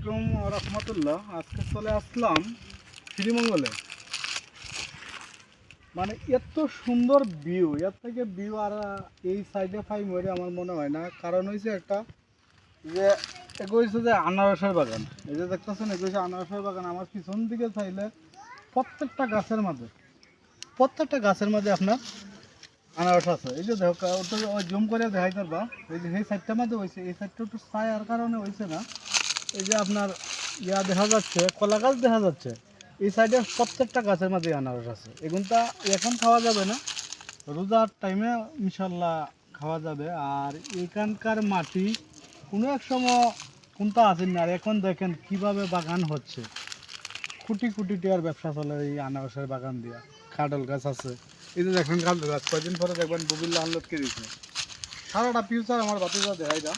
আলাইকুম ওয়া রাহমাতুল্লাহ। আজকে চলে আসলাম শ্রীমঙ্গলে। মানে এত সুন্দর ভিউ, এর থেকে ভিউ আর এই সাইডে পাই মরে আমার মনে হয় না। কারণ হয়েছে একটা যে এগো হয়েছে যে আনারসের বাগান। এই যে দেখতেছেন এগো হয়েছে আনারসের বাগান। আমার পিছন দিকে চাইলে প্রত্যেকটা গাছের মাঝে আপনার আনারস আছে। এই যে দেখো ওই জুম করে দেখাই পারবা। এই যে এই সাইডটার মধ্যে হয়েছে, এই সাইডটা একটু ছায়ার কারণে হয়েছে না। এই যে আপনার দেখা যাচ্ছে, কলা গাছ দেখা যাচ্ছে, এই সাইডে প্রত্যেকটা গাছের মাঝে আনারস আছে। এগুনটা এখন খাওয়া যাবে না, রোজার টাইমে ইনশাল্লাহ খাওয়া যাবে। আর এখানকার মাটি কোনো এক সময় কোনটা আছে না। আর এখন দেখেন কিভাবে বাগান হচ্ছে, কোটি কোটি টাকার ব্যবসা চলে এই আনারসের বাগান দিয়া। কাঁঠাল গাছ আছে, এই যে দেখেন কাঁঠাল গাছ, কয়দিন পরে দেখবেন ববিল্লা আনলোডকে দিচ্ছে। সারাটা ফিউচার আমার বাতিজা দেখাই দা।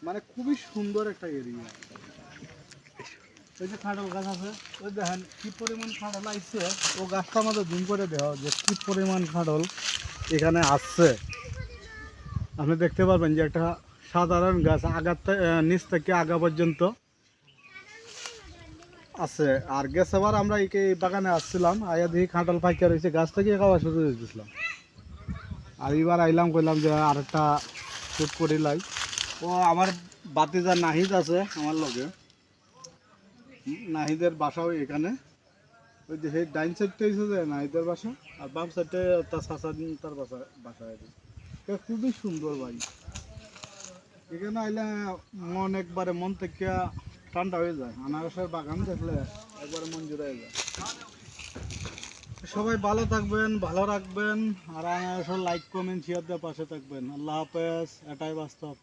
মানে খুবই সুন্দর একটা এরিয়া। ওই যে কাঁঠাল গাছ আছে, ওই দেখেন কি পরিমাণ কাঁঠাল আসছে। ও গাছটা আমাদের জুম করে দেওয়া যে কি পরিমাণ কাঁঠাল এখানে আসছে। আপনি দেখতে পারবেন যে একটা সাধারণ গাছ নিচ থেকে আগা পর্যন্ত আছে। আর গেছে আবার আমরা এই বাগানে আসছিলাম, আয়া দেখি কাঁঠাল পাইকা রয়েছে, গাছ থেকে খাওয়া শুরু করে দিয়েছিলাম। আর এবার আইলাম, কইলাম যে আরেকটা শ্যুট করিলাই। ও আমার বাতিজা নাহিদ আছে আমার লগে, নাহিদের বাসাও এখানে। ওই যে সেই ডাইন সাইডটা হয়েছে যে নাহিদের বাসা, আর বাম সাইডে তার চাচা তার বাসা খুবই সুন্দর ভাই। এখানে আইলে মন থেকে ঠান্ডা হয়ে যায়। আনারসের বাগান দেখলে একবারে মন জুড়ে যায়। সবাই ভালো থাকবেন, ভালো রাখবেন, আর আনারসের লাইক কমেন্ট শেয়ার দিয়ে পাশে থাকবেন। আল্লাহ হাফেজ। এটাই বাস্তব।